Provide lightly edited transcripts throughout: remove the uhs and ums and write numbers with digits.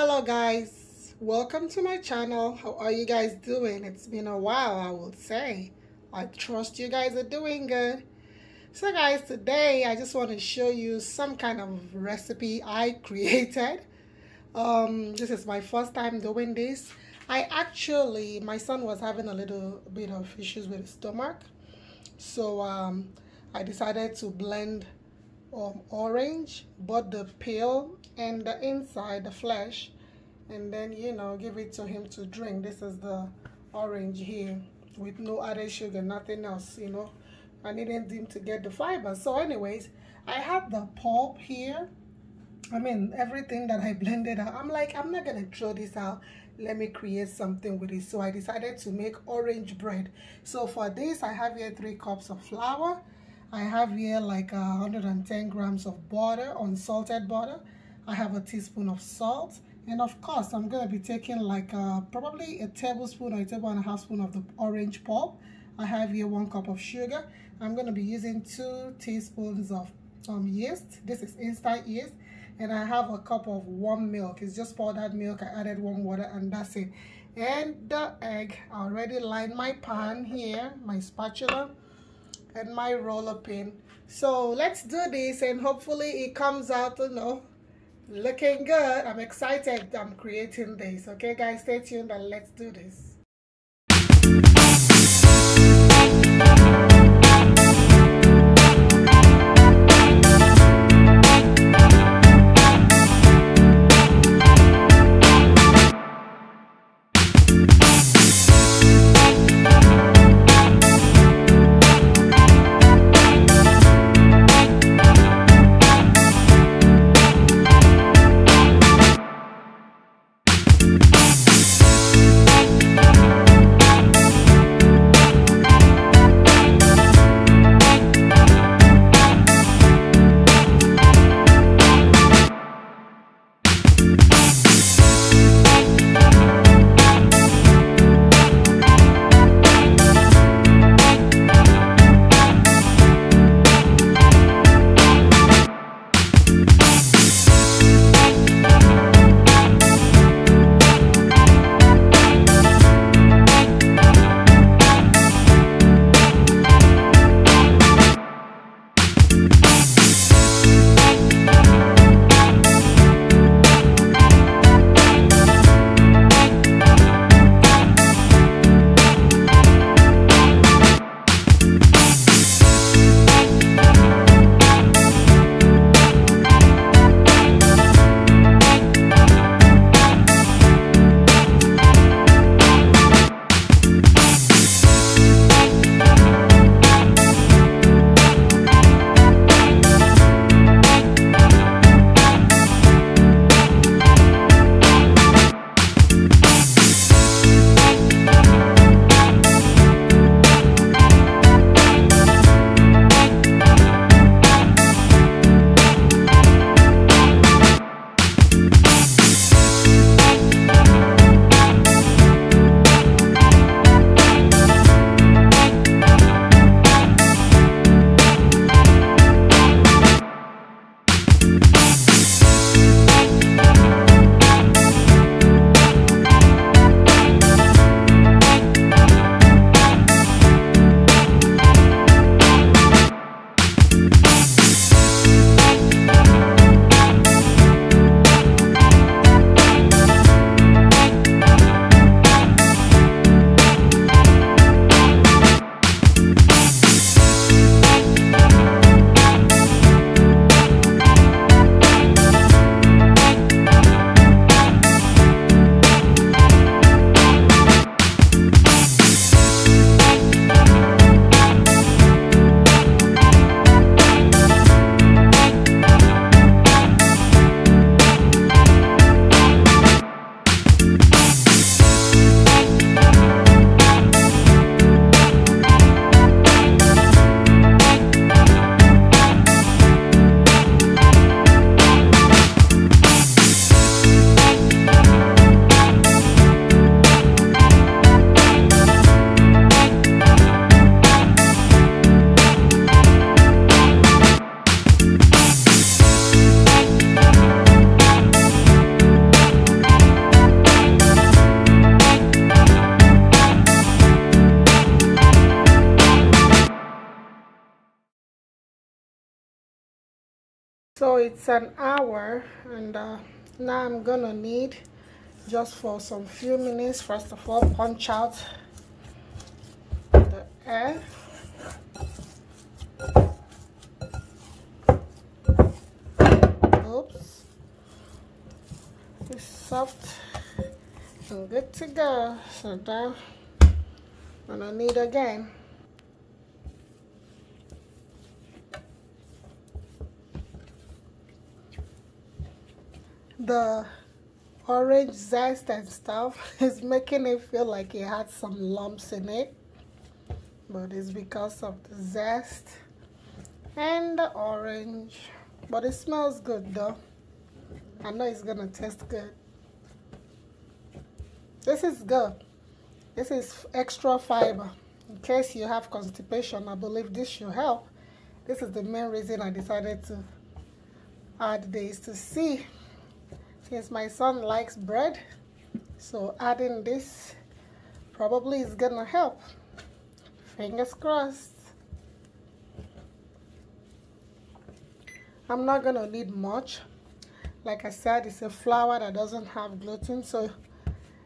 Hello guys, welcome to my channel. How are you guys doing? It's been a while, I would say. I trust you guys are doing good. So guys, today I just want to show you some kind of recipe I created. This is my first time doing this. My son was having a little bit of issues with his stomach, so I decided to blend orange, but the peel and the inside, the flesh, and then give it to him to drink. This is the orange here with no added sugar, nothing else. I needed him to get the fiber. So anyways, I have the pulp here. Everything that I blended out, I'm like, I'm not gonna throw this out, let me create something with it. So I decided to make orange bread. So for this, I have here 3 cups of flour. I have here like 110 grams of butter, unsalted butter. I have a teaspoon of salt, and of course I'm going to be taking like probably a tablespoon or a tablespoon spoon of the orange pulp. I have here 1 cup of sugar. I'm going to be using 2 teaspoons of yeast. This is instant yeast. And I have a cup of warm milk. It's just powdered milk. I added warm water, and that's it. And the egg, I already lined my pan here, my spatula, and my roller pin. So let's do this, and hopefully it comes out, looking good. I'm excited. I'm creating this. Okay guys, stay tuned and let's do this. So it's an hour, and now I'm gonna need, just for some few minutes, first of all, punch out the air. Oops. It's soft and good to go. So now I'm gonna knead again. The orange zest and stuff is making it feel like it had some lumps in it, but it's because of the zest and the orange. But it smells good though. I know it's gonna taste good. This is good. This is extra fiber. In case you have constipation, I believe this should help. This is the main reason I decided to add this, to see, since my son likes bread, so adding this probably is gonna help. Fingers crossed. I'm not gonna need much. Like I said, it's a flour that doesn't have gluten, so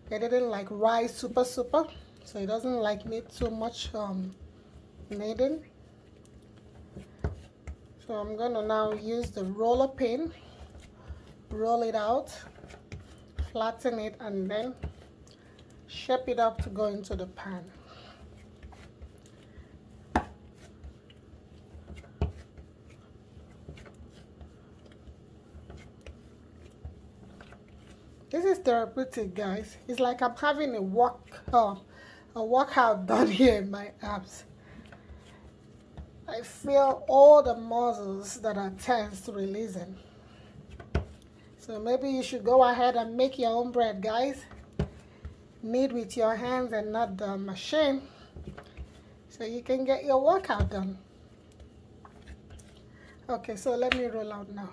it didn't like rise super, so it doesn't like need too much kneading. So I'm gonna now use the roller pin, roll it out, flatten it, and then shape it up to go into the pan. This is therapeutic, guys. It's like I'm having a workout done here in my abs. I feel all the muscles that are tense releasing. So maybe you should go ahead and make your own bread, guys. Knead with your hands and not the machine, so you can get your workout done. Okay, so let me roll out now.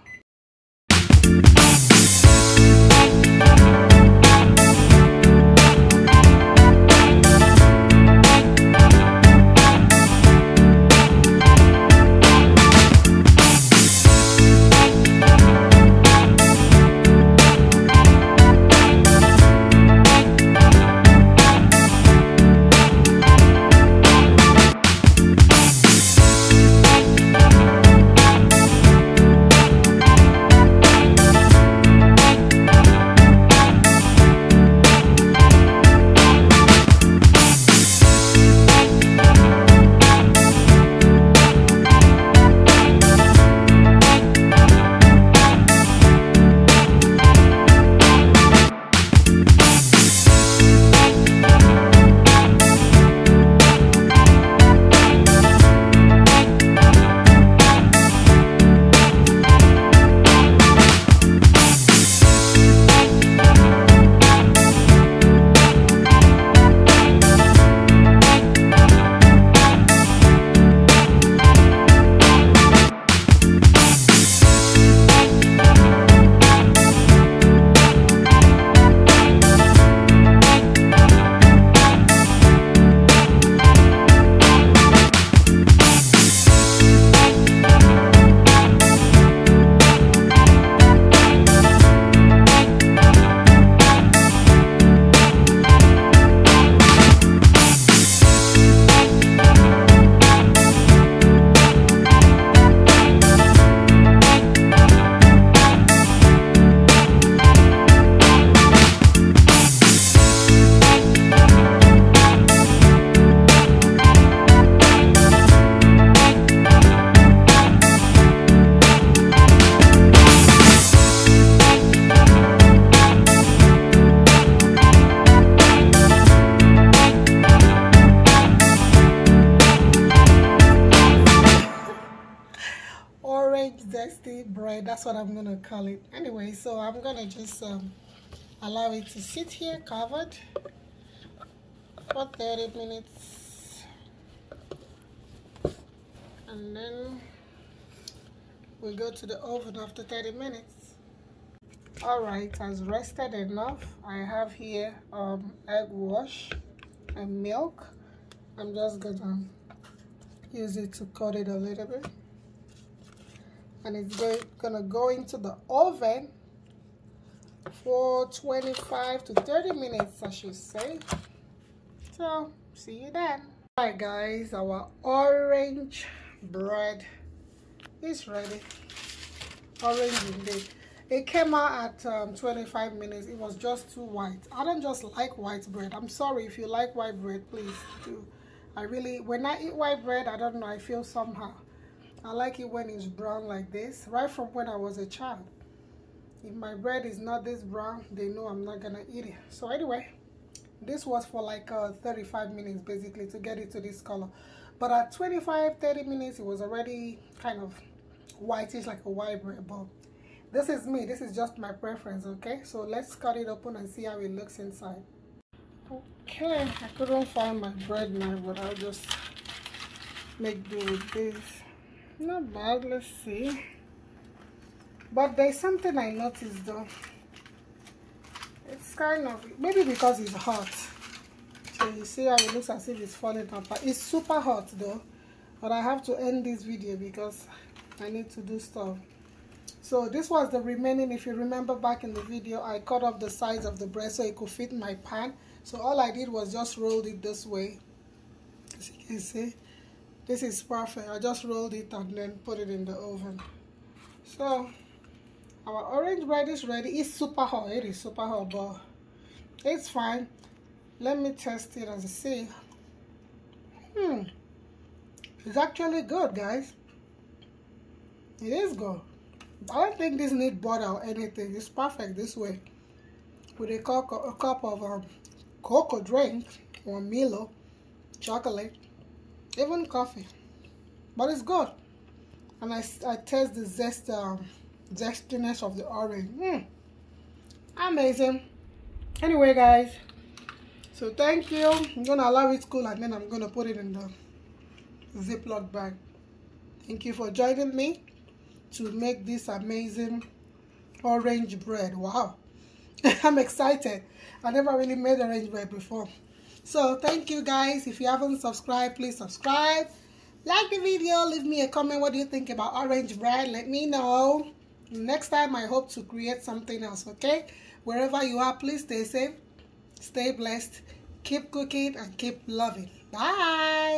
Zesty bread, that's what I'm gonna call it. Anyway, so I'm gonna just allow it to sit here covered for 30 minutes, and then we go to the oven after 30 minutes. Alright, it has rested enough. I have here egg wash and milk. I'm just gonna use it to coat it a little bit. and it's gonna go into the oven for 25 to 30 minutes, I should say. So see you then. Alright guys, our orange bread is ready. Orange indeed. It came out at 25 minutes. It was just too white. I don't just like white bread. I'm sorry if you like white bread, please do. When I eat white bread, I don't know, I feel somehow. I like it when it's brown like this, right from when I was a child. If my bread is not this brown, they know I'm not gonna eat it. So anyway, this was for like 35 minutes basically to get it to this color. But at 25-30 minutes, it was already kind of whitish like a white bread. But this is me, this is just my preference, okay? So let's cut it open and see how it looks inside. Okay, I couldn't find my bread now, but I'll just make do with this. Not bad, let's see. But there's something I noticed though. It's kind of, maybe because it's hot. So you see how it looks as if it's falling apart. It's super hot though. But I have to end this video because I need to do stuff. So this was the remaining, if you remember back in the video, I cut off the sides of the bread so it could fit in my pan. So all I did was just rolled it this way. As you can see, this is perfect. I just rolled it and then put it in the oven. So our orange bread is ready. It's super hot. It is super hot, but it's fine. Let me test it and see. It's actually good, guys. It is good. I don't think this needs butter or anything. It's perfect this way. With a cup of cocoa drink or Milo, chocolate, even coffee. But it's good. And I taste the zestiness of the orange. Amazing. Anyway, guys, so thank you. I'm gonna allow it to cool and then I'm gonna put it in the Ziploc bag. Thank you for joining me to make this amazing orange bread. Wow. I'm excited. I never really made orange bread before. So thank you guys. If you haven't subscribed, please subscribe. Like the video, leave me a comment. What do you think about orange bread? Let me know. Next time I hope to create something else, okay? Wherever you are, please stay safe, stay blessed, keep cooking and keep loving. Bye.